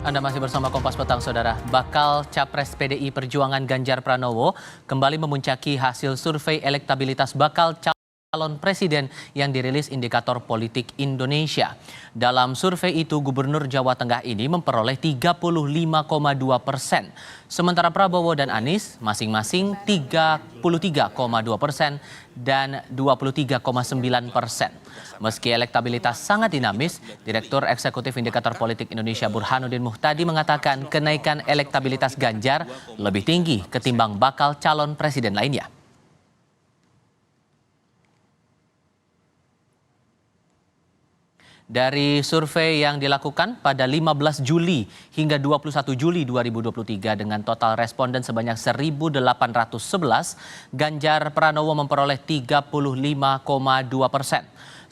Anda masih bersama Kompas Petang, Saudara. Bakal Capres PDI Perjuangan Ganjar Pranowo kembali memuncaki hasil survei elektabilitas bakal calon presiden yang dirilis Indikator Politik Indonesia. Dalam survei itu, Gubernur Jawa Tengah ini memperoleh 35,2%. Sementara Prabowo dan Anies masing-masing 33,2% dan 23,9%. Meski elektabilitas sangat dinamis, Direktur Eksekutif Indikator Politik Indonesia Burhanuddin Muhtadi mengatakan kenaikan elektabilitas Ganjar lebih tinggi ketimbang bakal calon presiden lainnya. Dari survei yang dilakukan pada 15 Juli hingga 21 Juli 2023 dengan total responden sebanyak 1.811, Ganjar Pranowo memperoleh 35,2%.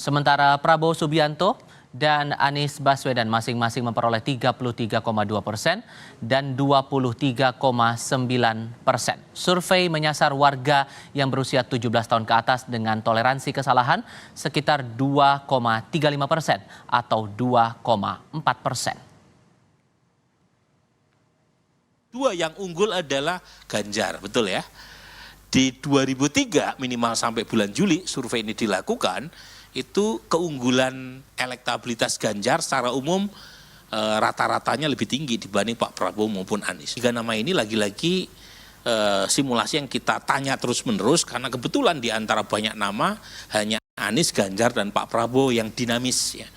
Sementara Prabowo Subianto dan Anies Baswedan masing-masing memperoleh 33,2% dan 23,9%. Survei menyasar warga yang berusia 17 tahun ke atas dengan toleransi kesalahan sekitar 2,35% atau 2,4%. Dua yang unggul adalah Ganjar, betul ya? Di 2003 minimal sampai bulan Juli survei ini dilakukan, itu keunggulan elektabilitas Ganjar secara umum rata-ratanya lebih tinggi dibanding Pak Prabowo maupun Anies. Tiga nama ini lagi-lagi simulasi yang kita tanya terus-menerus karena kebetulan di antara banyak nama hanya Anies, Ganjar, dan Pak Prabowo yang dinamis ya.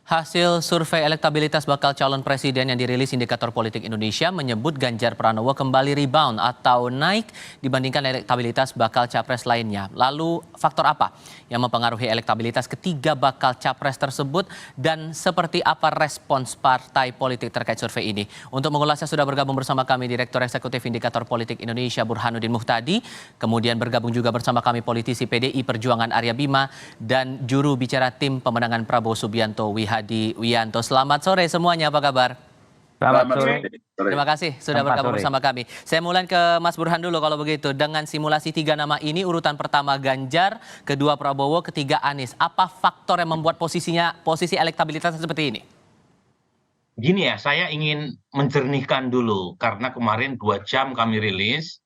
Hasil survei elektabilitas bakal calon presiden yang dirilis Indikator Politik Indonesia menyebut Ganjar Pranowo kembali rebound atau naik dibandingkan elektabilitas bakal capres lainnya. Lalu faktor apa yang mempengaruhi elektabilitas ketiga bakal capres tersebut dan seperti apa respons partai politik terkait survei ini? Untuk mengulasnya sudah bergabung bersama kami Direktur Eksekutif Indikator Politik Indonesia Burhanuddin Muhtadi, kemudian bergabung juga bersama kami politisi PDI Perjuangan Arya Bima dan juru bicara tim pemenangan Prabowo Subianto Hadi Wianto. Selamat sore semuanya, apa kabar? Selamat sore. Terima kasih sudah bergabung bersama kami. Saya mulai ke Mas Burhan dulu kalau begitu. Dengan simulasi tiga nama ini, urutan pertama Ganjar, kedua Prabowo, ketiga Anies. Apa faktor yang membuat posisi elektabilitasnya seperti ini? Gini ya, saya ingin menjernihkan dulu karena kemarin 2 jam kami rilis,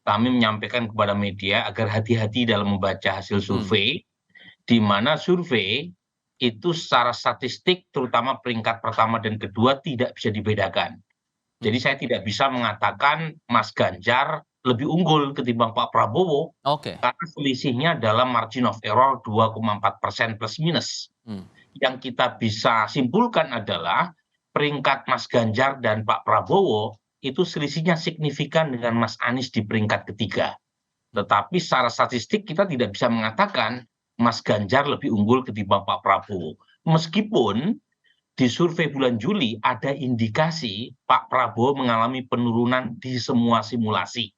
kami menyampaikan kepada media agar hati-hati dalam membaca hasil survei, di mana survei itu secara statistik terutama peringkat pertama dan kedua tidak bisa dibedakan. Jadi saya tidak bisa mengatakan Mas Ganjar lebih unggul ketimbang Pak Prabowo karena selisihnya dalam margin of error 2,4% plus minus. Yang kita bisa simpulkan adalah peringkat Mas Ganjar dan Pak Prabowo itu selisihnya signifikan dengan Mas Anies di peringkat ketiga. Tetapi secara statistik kita tidak bisa mengatakan Mas Ganjar lebih unggul ketimbang Pak Prabowo. Meskipun di survei bulan Juli ada indikasi Pak Prabowo mengalami penurunan di semua simulasi.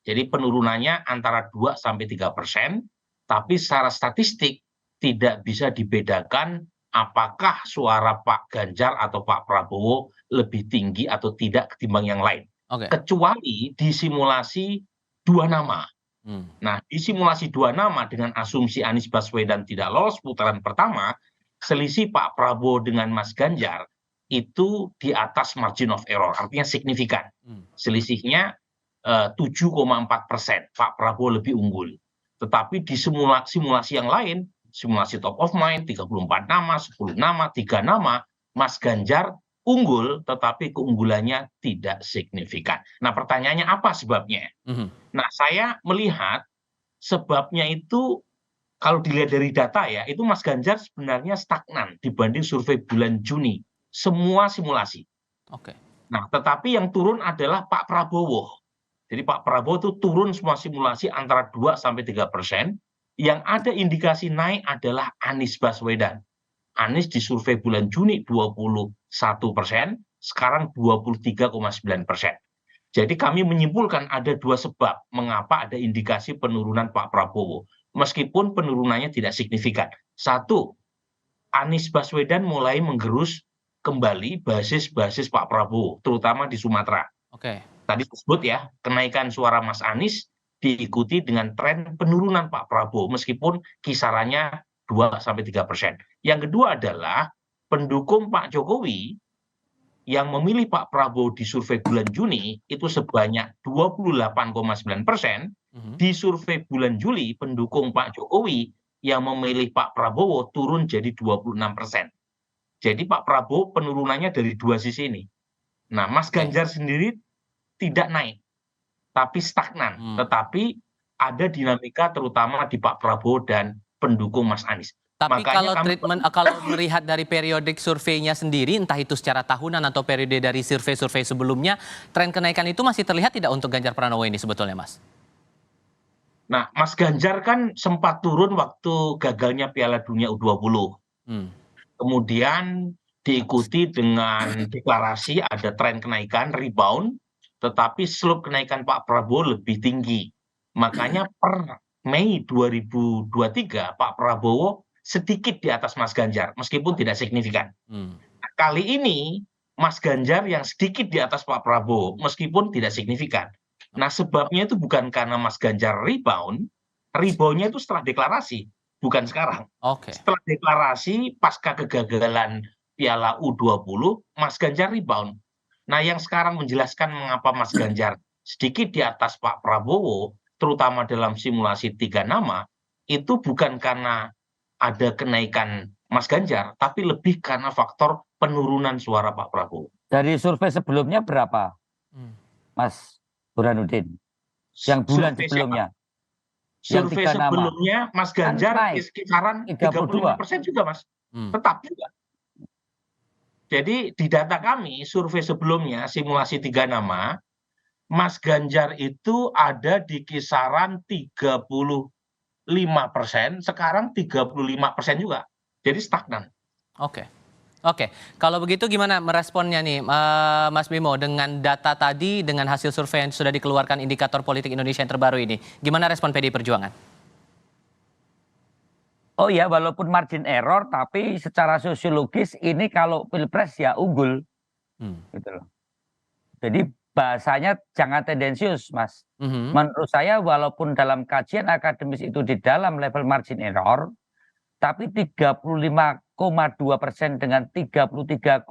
Jadi penurunannya antara 2-3%, tapi secara statistik tidak bisa dibedakan apakah suara Pak Ganjar atau Pak Prabowo lebih tinggi atau tidak ketimbang yang lain. Kecuali di simulasi 2 nama. Nah, di simulasi 2 nama dengan asumsi Anies Baswedan tidak lolos putaran pertama, selisih Pak Prabowo dengan Mas Ganjar itu di atas margin of error, artinya signifikan. Selisihnya 7,4%, Pak Prabowo lebih unggul. Tetapi di simulasi yang lain, simulasi top of mind, 34 nama, 10 nama, 3 nama, Mas Ganjar unggul, tetapi keunggulannya tidak signifikan. Nah, pertanyaannya apa sebabnya? Nah, saya melihat sebabnya itu kalau dilihat dari data ya, itu Mas Ganjar sebenarnya stagnan dibanding survei bulan Juni. Semua simulasi. Nah, tetapi yang turun adalah Pak Prabowo. Jadi Pak Prabowo itu turun semua simulasi antara 2-3%. Yang ada indikasi naik adalah Anies Baswedan. Anies di survei bulan Juni 21%, sekarang 23,9%. Jadi kami menyimpulkan ada 2 sebab mengapa ada indikasi penurunan Pak Prabowo. Meskipun penurunannya tidak signifikan. 1, Anies Baswedan mulai menggerus kembali basis-basis Pak Prabowo, terutama di Sumatera. Tadi disebut ya, kenaikan suara Mas Anies diikuti dengan tren penurunan Pak Prabowo, meskipun kisarannya 2-3%. Yang kedua adalah pendukung Pak Jokowi yang memilih Pak Prabowo di survei bulan Juni itu sebanyak 28,9%, di survei bulan Juli pendukung Pak Jokowi yang memilih Pak Prabowo turun jadi 26%. Jadi Pak Prabowo penurunannya dari dua sisi ini. Nah, Mas Oke. Ganjar sendiri tidak naik, tapi stagnan. Tetapi ada dinamika terutama di Pak Prabowo dan pendukung Mas Anies. Tapi Makanya kalau kalau melihat dari periodik surveinya sendiri, entah itu secara tahunan atau periode dari survei-survei sebelumnya, tren kenaikan itu masih terlihat tidak untuk Ganjar Pranowo ini sebetulnya, Mas? Nah, Mas Ganjar kan sempat turun waktu gagalnya Piala Dunia U20. Hmm. Kemudian diikuti dengan deklarasi ada tren kenaikan, rebound, tetapi slope kenaikan Pak Prabowo lebih tinggi. Makanya per Mei 2023 Pak Prabowo sedikit di atas Mas Ganjar, meskipun tidak signifikan. Kali ini Mas Ganjar yang sedikit di atas Pak Prabowo, meskipun tidak signifikan. Nah, sebabnya itu bukan karena Mas Ganjar reboundnya itu setelah deklarasi, bukan sekarang. Oke. Setelah deklarasi, pasca kegagalan Piala U20, Mas Ganjar rebound. Nah, yang sekarang menjelaskan mengapa Mas Ganjar sedikit di atas Pak Prabowo, terutama dalam simulasi 3 nama, itu bukan karena ada kenaikan Mas Ganjar, tapi lebih karena faktor penurunan suara Pak Prabowo. Dari survei sebelumnya berapa, Mas Burhanuddin? Yang bulan Survei sebelumnya? Survei Yang 3 nama. sebelumnya Mas Ganjar naik, sekitaran 35% juga, Mas. Tetap juga. Jadi di data kami, survei sebelumnya, simulasi 3 nama, Mas Ganjar itu ada di kisaran 35%, sekarang 35% juga. Jadi stagnan. Oke. Kalau begitu gimana meresponnya nih, Mas Bimo, dengan data tadi, dengan hasil survei yang sudah dikeluarkan Indikator Politik Indonesia yang terbaru ini, gimana respon PDI Perjuangan? Oh ya, walaupun margin error, tapi secara sosiologis ini kalau pilpres ya unggul, gitu loh. Jadi bahasanya jangan tendensius, Mas. Menurut saya walaupun dalam kajian akademis itu di dalam level margin error, tapi 35,2% dengan 33,2%,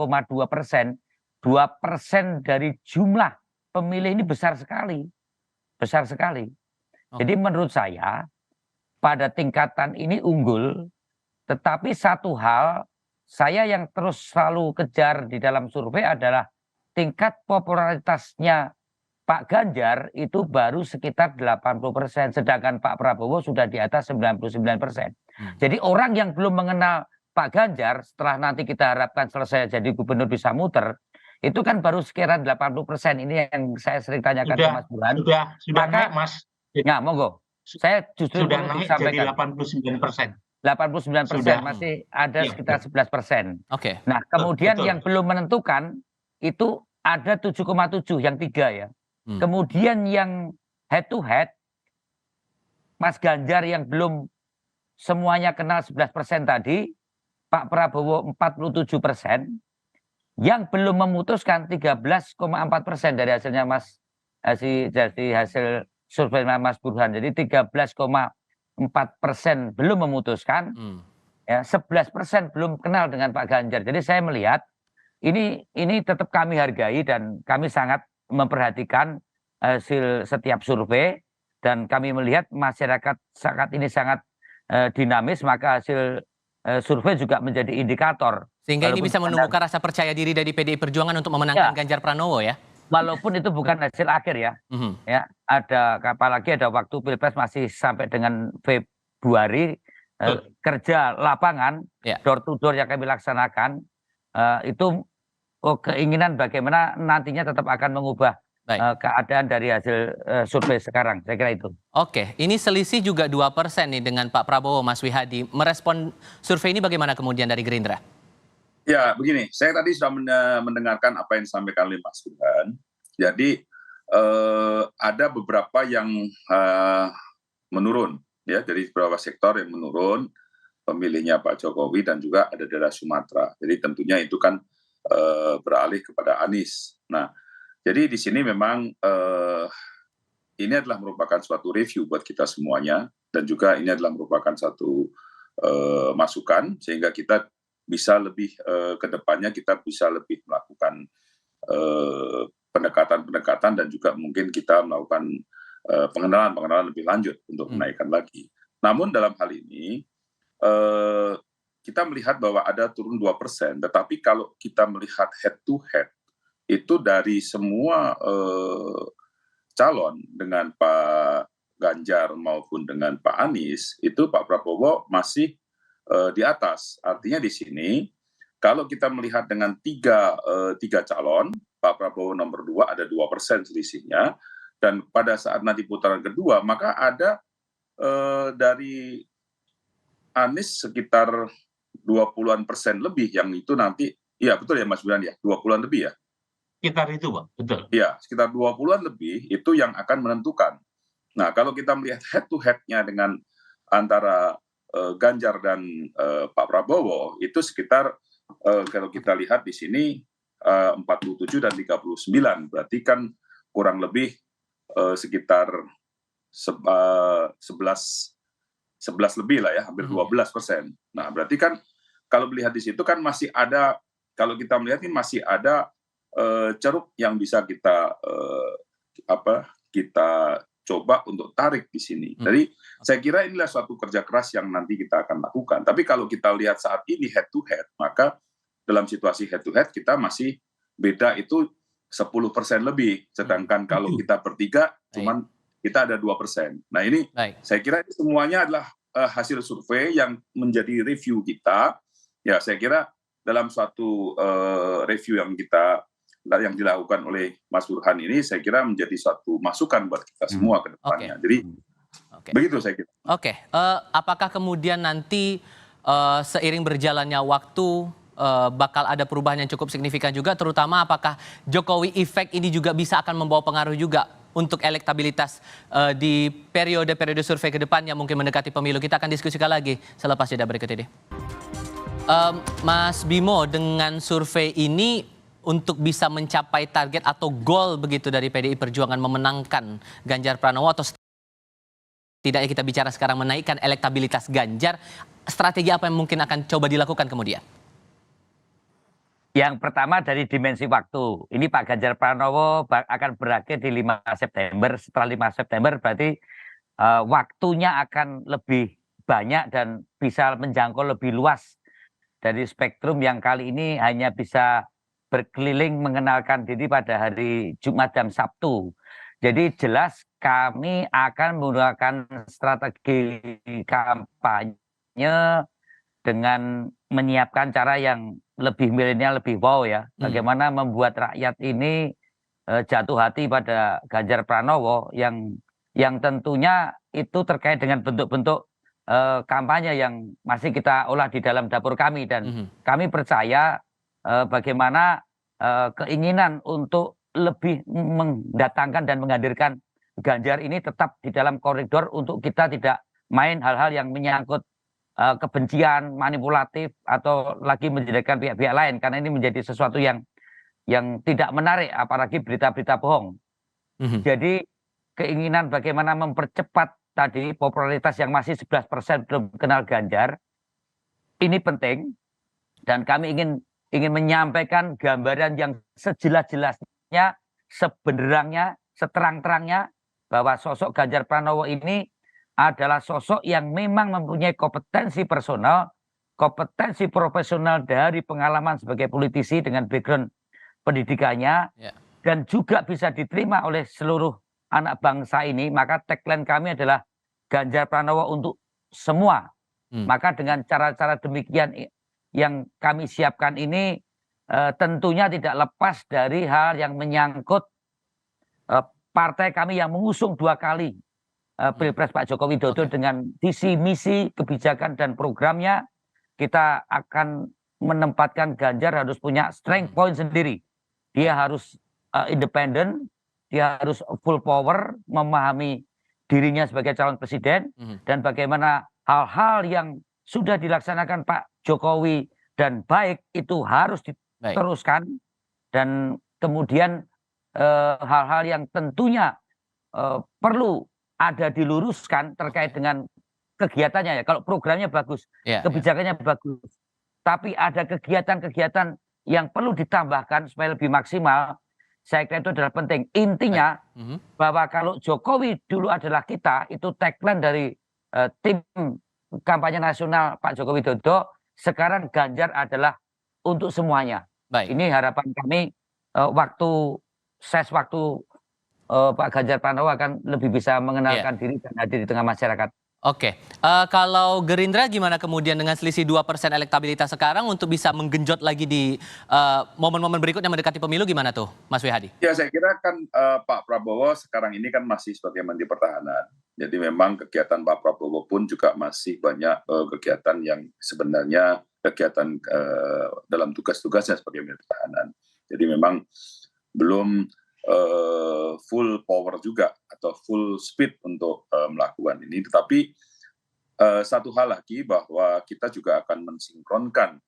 2% dari jumlah pemilih ini besar sekali. Besar sekali. Jadi menurut saya pada tingkatan ini unggul, tetapi satu hal saya yang terus selalu kejar di dalam survei adalah tingkat popularitasnya Pak Ganjar itu baru sekitar 80%, sedangkan Pak Prabowo sudah di atas 99%. Jadi orang yang belum mengenal Pak Ganjar, setelah nanti kita harapkan selesai jadi gubernur bisa muter, itu kan baru sekira 80%. Ini yang saya sering tanyakan ke Mas Burhan. Sudah naik, Mas. Nah, monggo. Saya justru sudah perlu naik disampaikan. jadi 89%. 89%, masih ada sekitar 11%. Oke. Nah, kemudian Betul. yang belum menentukan itu ada 7,7 yang 3 ya. Kemudian yang head to head, Mas Ganjar yang belum semuanya kenal 11% tadi, Pak Prabowo 47%, yang belum memutuskan 13,4% dari hasilnya dari hasil survei Mas Burhan. Jadi 13,4% belum memutuskan, ya 11% belum kenal dengan Pak Ganjar. Jadi saya melihat ini tetap kami hargai dan kami sangat memperhatikan hasil setiap survei, dan kami melihat masyarakat saat ini sangat dinamis, maka hasil survei juga menjadi indikator. Sehingga ini bisa menumbuhkan rasa percaya diri dari PDI Perjuangan untuk memenangkan Ganjar Pranowo ya? Walaupun itu bukan hasil akhir ya. Ya, apalagi ada waktu Pilpres masih sampai dengan Februari, kerja lapangan, door to door yang kami laksanakan, itu keinginan bagaimana nantinya tetap akan mengubah keadaan dari hasil survei sekarang, saya kira itu. Oke, ini selisih juga 2% nih dengan Pak Prabowo, Mas Wihadi. Merespon survei ini bagaimana kemudian dari Gerindra? Ya, begini, saya tadi sudah mendengarkan apa yang disampaikan oleh Mas Burhan. Jadi ada beberapa yang menurun, ya, dari beberapa sektor yang menurun pemilihnya Pak Jokowi, dan juga ada daerah Sumatera. Jadi tentunya itu kan beralih kepada Anies. Nah, jadi di sini memang ini adalah merupakan suatu review buat kita semuanya, dan juga ini adalah merupakan satu masukan sehingga kita bisa lebih ke depannya kita bisa lebih melakukan pendekatan-pendekatan dan juga mungkin kita melakukan pengenalan lebih lanjut untuk menaikkan lagi. Namun dalam hal ini kita melihat bahwa ada turun 2%, tetapi kalau kita melihat head to head itu dari semua calon dengan Pak Ganjar maupun dengan Pak Anies, itu Pak Prabowo masih di atas. Artinya di sini kalau kita melihat dengan tiga calon, Pak Prabowo nomor 2 ada 2% selisihnya, dan pada saat nanti putaran kedua maka ada dari Anies sekitar 20-an% lebih yang itu nanti, ya betul ya Mas Burhan ya, 20-an lebih ya? Sekitar itu Pak, betul. Ya, sekitar 20-an lebih itu yang akan menentukan. Nah, kalau kita melihat head to head-nya dengan antara Ganjar dan Pak Prabowo, itu sekitar kalau kita lihat di sini 47 dan 39, berarti kan kurang lebih sekitar 11 lebih lah ya, hampir 12%. Nah, berarti kan kalau melihat di situ kan masih ada, kalau kita melihat ini masih ada ceruk yang bisa kita kita coba untuk tarik di sini. Jadi saya kira inilah suatu kerja keras yang nanti kita akan lakukan. Tapi kalau kita lihat saat ini head to head, maka dalam situasi head to head kita masih beda itu 10% lebih. Sedangkan kalau kita bertiga cuman kita ada 2%. Nah ini saya kira semuanya adalah hasil survei yang menjadi review kita. Ya saya kira dalam suatu review yang dilakukan oleh Mas Burhan ini, saya kira menjadi suatu masukan buat kita semua ke depannya. Jadi begitu saya kira. Apakah kemudian nanti seiring berjalannya waktu bakal ada perubahan yang cukup signifikan juga, terutama apakah Jokowi effect ini juga bisa akan membawa pengaruh juga untuk elektabilitas di periode-periode survei ke depan yang mungkin mendekati pemilu? Kita akan diskusikan lagi selepas jeda berikut ini. Mas Bimo, dengan survei ini untuk bisa mencapai target atau goal begitu dari PDI Perjuangan memenangkan Ganjar Pranowo, atau setidaknya kita bicara sekarang menaikkan elektabilitas Ganjar, strategi apa yang mungkin akan coba dilakukan kemudian? Yang pertama dari dimensi waktu. Ini Pak Ganjar Pranowo akan berakhir di 5 September. Setelah 5 September berarti waktunya akan lebih banyak dan bisa menjangkau lebih luas dari spektrum yang kali ini hanya bisa berkeliling mengenalkan diri pada hari Jumat dan Sabtu. Jadi jelas kami akan menggunakan strategi kampanye dengan menyiapkan cara yang lebih milenial, lebih wow ya. Bagaimana membuat rakyat ini jatuh hati pada Ganjar Pranowo yang tentunya itu terkait dengan bentuk-bentuk kampanye yang masih kita olah di dalam dapur kami. Dan kami percaya bagaimana keinginan untuk lebih mendatangkan dan menghadirkan Ganjar ini tetap di dalam koridor untuk kita tidak main hal-hal yang menyangkut kebencian, manipulatif, atau lagi menjadikan pihak-pihak lain, karena ini menjadi sesuatu yang tidak menarik, apalagi berita-berita bohong. Jadi keinginan bagaimana mempercepat tadi popularitas yang masih 11% belum kenal Ganjar, ini penting, dan kami ingin menyampaikan gambaran yang sejelas-jelasnya, sebenarnya, seterang-terangnya, bahwa sosok Ganjar Pranowo ini adalah sosok yang memang mempunyai kompetensi personal, kompetensi profesional dari pengalaman sebagai politisi dengan background pendidikannya, dan juga bisa diterima oleh seluruh anak bangsa ini. Maka tagline kami adalah Ganjar Pranowo untuk semua. Maka dengan cara-cara demikian yang kami siapkan ini tentunya tidak lepas dari hal yang menyangkut partai kami yang mengusung 2 kali Pilpres Pak Joko Widodo dengan visi, misi, kebijakan, dan programnya. Kita akan menempatkan Ganjar harus punya strength point sendiri. Dia harus independen, dia harus full power, memahami dirinya sebagai calon presiden, dan bagaimana hal-hal yang sudah dilaksanakan Pak Jokowi dan baik itu harus diteruskan, dan kemudian hal-hal yang tentunya perlu ada diluruskan terkait dengan kegiatannya ya. Kalau programnya bagus, kebijakannya bagus, tapi ada kegiatan-kegiatan yang perlu ditambahkan supaya lebih maksimal, saya kira itu adalah penting. Intinya bahwa kalau Jokowi dulu adalah kita, itu tagline dari tim kampanye nasional Pak Joko Widodo, sekarang Ganjar adalah untuk semuanya. Baik. Ini harapan kami waktu Pak Ganjar Pranowo akan lebih bisa mengenalkan diri dan hadir di tengah masyarakat. Oke, kalau Gerindra gimana kemudian dengan selisih 2% elektabilitas sekarang untuk bisa menggenjot lagi di momen-momen berikutnya mendekati pemilu gimana tuh, Mas Wihadi? Ya, saya kira kan Pak Prabowo sekarang ini kan masih sebagai Menteri Pertahanan. Jadi memang kegiatan Pak Prabowo pun juga masih banyak kegiatan yang sebenarnya kegiatan dalam tugas-tugasnya sebagai Menteri Pertahanan. Jadi memang belum full power juga atau full speed untuk melakukan ini. Tetapi satu hal lagi bahwa kita juga akan mensinkronkan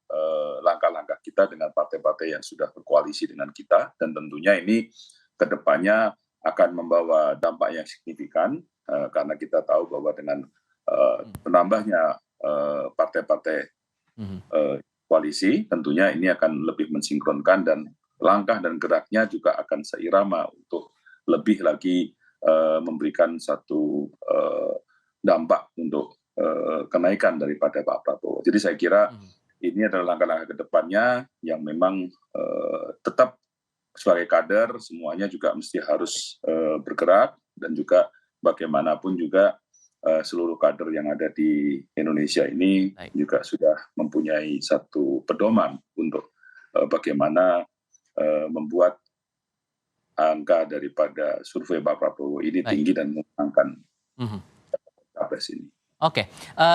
langkah-langkah kita dengan partai-partai yang sudah berkoalisi dengan kita, dan tentunya ini kedepannya akan membawa dampak yang signifikan karena kita tahu bahwa dengan penambahnya partai-partai koalisi, tentunya ini akan lebih mensinkronkan dan langkah dan geraknya juga akan seirama untuk lebih lagi memberikan satu dampak untuk kenaikan daripada Pak Prabowo. Jadi saya kira ini adalah langkah-langkah ke depannya yang memang tetap sebagai kader semuanya juga mesti harus bergerak, dan juga bagaimanapun juga seluruh kader yang ada di Indonesia ini juga sudah mempunyai satu pedoman untuk bagaimana membuat angka daripada survei Pak Prabowo ini tinggi dan memenangkan capres ini. Oke,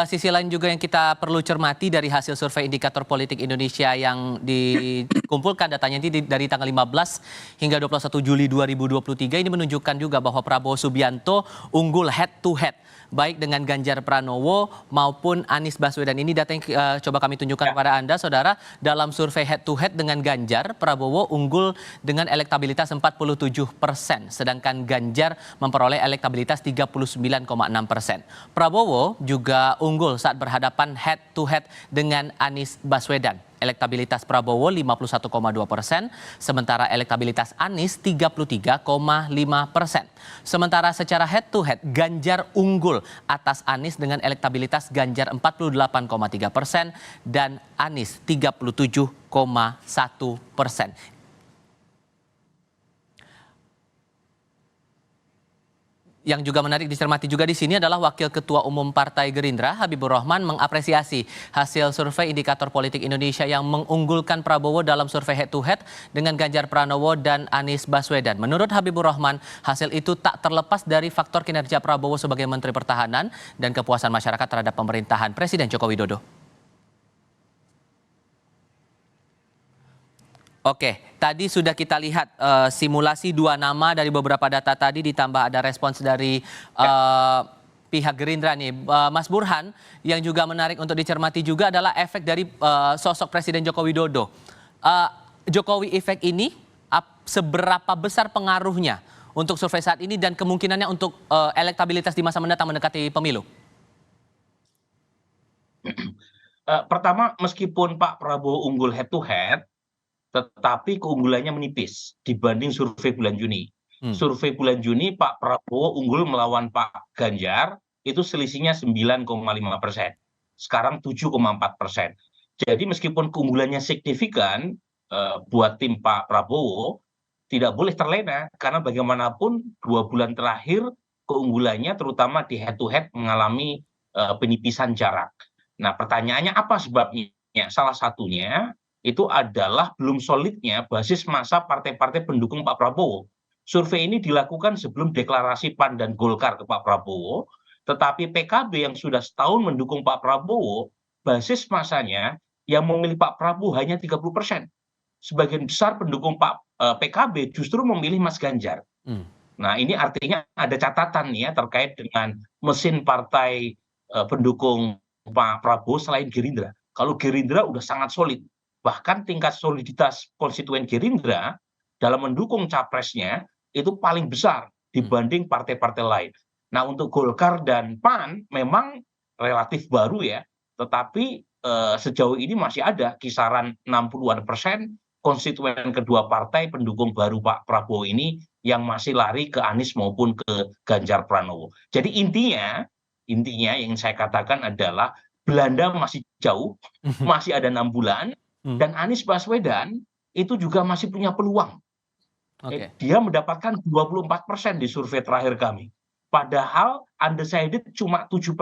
sisi lain juga yang kita perlu cermati dari hasil survei indikator politik Indonesia yang dikumpulkan datanya ini dari tanggal 15 hingga 21 Juli 2023 ini menunjukkan juga bahwa Prabowo Subianto unggul head to head baik dengan Ganjar Pranowo maupun Anies Baswedan. Ini data yang coba kami tunjukkan kepada Anda, saudara. Dalam survei head to head dengan Ganjar, Prabowo unggul dengan elektabilitas 47%, sedangkan Ganjar memperoleh elektabilitas 39,6%. Prabowo juga unggul saat berhadapan head to head dengan Anies Baswedan. Elektabilitas Prabowo 51,2%, sementara elektabilitas Anies 33,5%. Sementara secara head to head, Ganjar unggul atas Anies dengan elektabilitas Ganjar 48,3% dan Anies 37,1%. Yang juga menarik dicermati juga di sini adalah Wakil Ketua Umum Partai Gerindra, Habibur Rahman, mengapresiasi hasil survei indikator politik Indonesia yang mengunggulkan Prabowo dalam survei head to head dengan Ganjar Pranowo dan Anies Baswedan. Menurut Habibur Rahman, hasil itu tak terlepas dari faktor kinerja Prabowo sebagai Menteri Pertahanan dan kepuasan masyarakat terhadap pemerintahan Presiden Joko Widodo. Oke, tadi sudah kita lihat simulasi dua nama dari beberapa data tadi, ditambah ada respons dari pihak Gerindra nih. Mas Burhan, yang juga menarik untuk dicermati juga adalah efek dari sosok Presiden Joko Widodo. Jokowi efek ini seberapa besar pengaruhnya untuk survei saat ini dan kemungkinannya untuk elektabilitas di masa mendatang mendekati pemilu? Pertama, meskipun Pak Prabowo unggul head to head, tetapi keunggulannya menipis dibanding survei bulan Juni. Survei bulan Juni Pak Prabowo unggul melawan Pak Ganjar itu selisihnya 9,5%. Sekarang 7,4%. Jadi meskipun keunggulannya signifikan buat tim Pak Prabowo, tidak boleh terlena karena bagaimanapun 2 bulan terakhir keunggulannya terutama di head to head mengalami penipisan jarak. Nah, pertanyaannya apa sebabnya? Salah satunya itu adalah belum solidnya basis massa partai-partai pendukung Pak Prabowo. Survei ini dilakukan sebelum deklarasi PAN dan Golkar ke Pak Prabowo, tetapi PKB yang sudah setahun mendukung Pak Prabowo, basis massanya yang memilih Pak Prabowo hanya 30%. Sebagian besar pendukung PKB justru memilih Mas Ganjar. Nah, ini artinya ada catatan nih ya terkait dengan mesin partai pendukung Pak Prabowo selain Gerindra. Kalau Gerindra udah sangat solid. Bahkan tingkat soliditas konstituen Gerindra dalam mendukung capresnya itu paling besar dibanding partai-partai lain. Nah, untuk Golkar dan PAN memang relatif baru ya, tetapi sejauh ini masih ada kisaran 60-an persen konstituen kedua partai pendukung baru Pak Prabowo ini yang masih lari ke Anies maupun ke Ganjar Pranowo. Jadi intinya yang saya katakan adalah Belanda masih jauh, masih ada 6 bulan, dan Anies Baswedan itu juga masih punya peluang. Dia mendapatkan 24% di survei terakhir kami. Padahal undecided cuma 7%.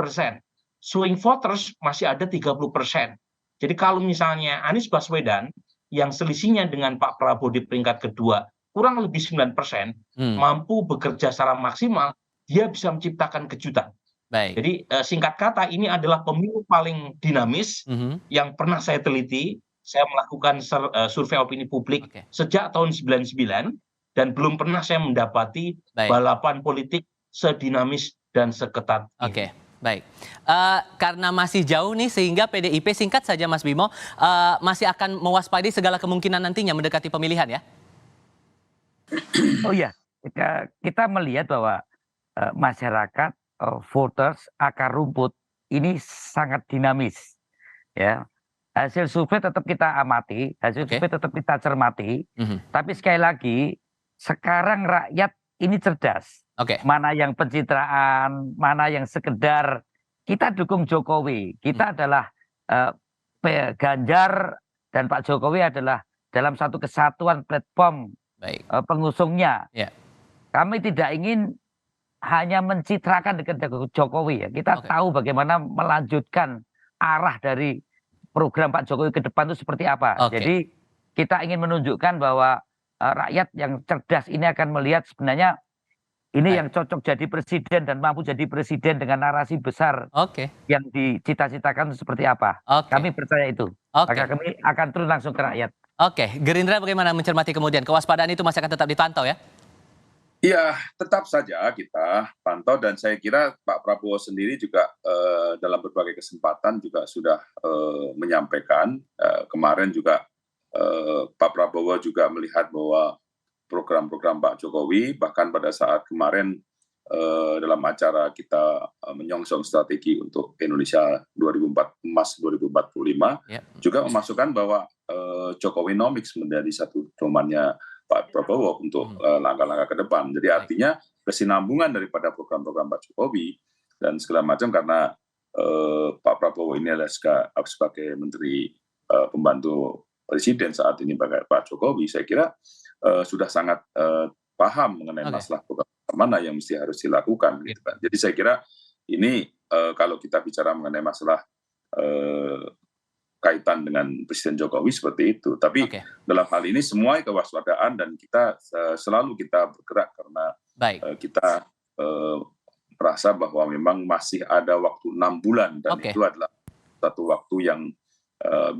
Swing voters masih ada 30%. Jadi kalau misalnya Anies Baswedan yang selisihnya dengan Pak Prabowo di peringkat kedua kurang lebih 9%, mampu bekerja secara maksimal, dia bisa menciptakan kejutan. Baik. Jadi singkat kata ini adalah pemilu paling dinamis yang pernah saya teliti. Saya melakukan survei opini publik sejak tahun 99 dan belum pernah saya mendapati balapan politik sedinamis dan seketat ini. Oke, baik. Karena masih jauh nih sehingga PDIP, singkat saja Mas Bimo, masih akan mewaspadai segala kemungkinan nantinya mendekati pemilihan ya? Oh iya, kita melihat bahwa masyarakat, voters, akar rumput ini sangat dinamis. Ya, hasil survei tetap kita amati, hasil survei tetap kita cermati. Tapi sekali lagi, sekarang rakyat ini cerdas. Mana yang pencitraan, mana yang sekedar kita dukung Jokowi. Kita adalah Ganjar dan Pak Jokowi adalah dalam satu kesatuan platform pengusungnya. Kami tidak ingin hanya mencitrakan dekat Jokowi ya. Kita tahu bagaimana melanjutkan arah dari program Pak Jokowi ke depan itu seperti apa. Jadi kita ingin menunjukkan bahwa rakyat yang cerdas ini akan melihat sebenarnya ini yang cocok jadi presiden dan mampu jadi presiden dengan narasi besar yang dicita-citakan seperti apa. Kami percaya itu. Maka kami akan turun langsung ke rakyat. Gerindra bagaimana mencermati kemudian kewaspadaan itu masih akan tetap dipantau ya? Iya, tetap saja kita pantau dan saya kira Pak Prabowo sendiri juga dalam berbagai kesempatan juga sudah menyampaikan. Kemarin juga Pak Prabowo juga melihat bahwa program-program Pak Jokowi, bahkan pada saat kemarin dalam acara kita menyongsong strategi untuk Indonesia 2045, juga memasukkan bahwa Jokowinomics menjadi satu domainnya Pak Prabowo untuk langkah-langkah ke depan. Jadi artinya kesinambungan daripada program-program Pak Jokowi dan segala macam, karena Pak Prabowo ini adalah sebagai Menteri Pembantu Presiden saat ini Pak Jokowi, saya kira sudah sangat paham mengenai masalah program mana yang mesti harus dilakukan. Gitu kan. Jadi saya kira ini kalau kita bicara mengenai masalah kaitan dengan Presiden Jokowi seperti itu. Tapi dalam hal ini semua kewaspadaan dan kita selalu kita bergerak karena kita merasa bahwa memang masih ada waktu 6 bulan dan itu adalah satu waktu yang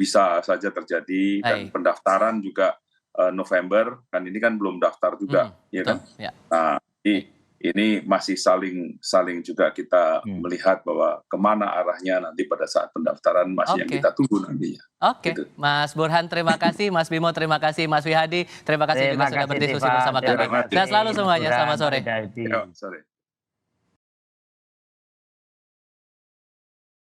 bisa saja terjadi dan pendaftaran juga November, kan ini kan belum daftar juga, ya kan? Nah, ini masih saling juga kita melihat bahwa kemana arahnya nanti pada saat pendaftaran masih yang kita tunggu nantinya. Gitu. Mas Burhan terima kasih, Mas Bimo terima kasih, Mas Wihadi terima kasih juga sudah berdiskusi bersama kami. Sehat selalu semuanya, selamat sore. Ya, sore.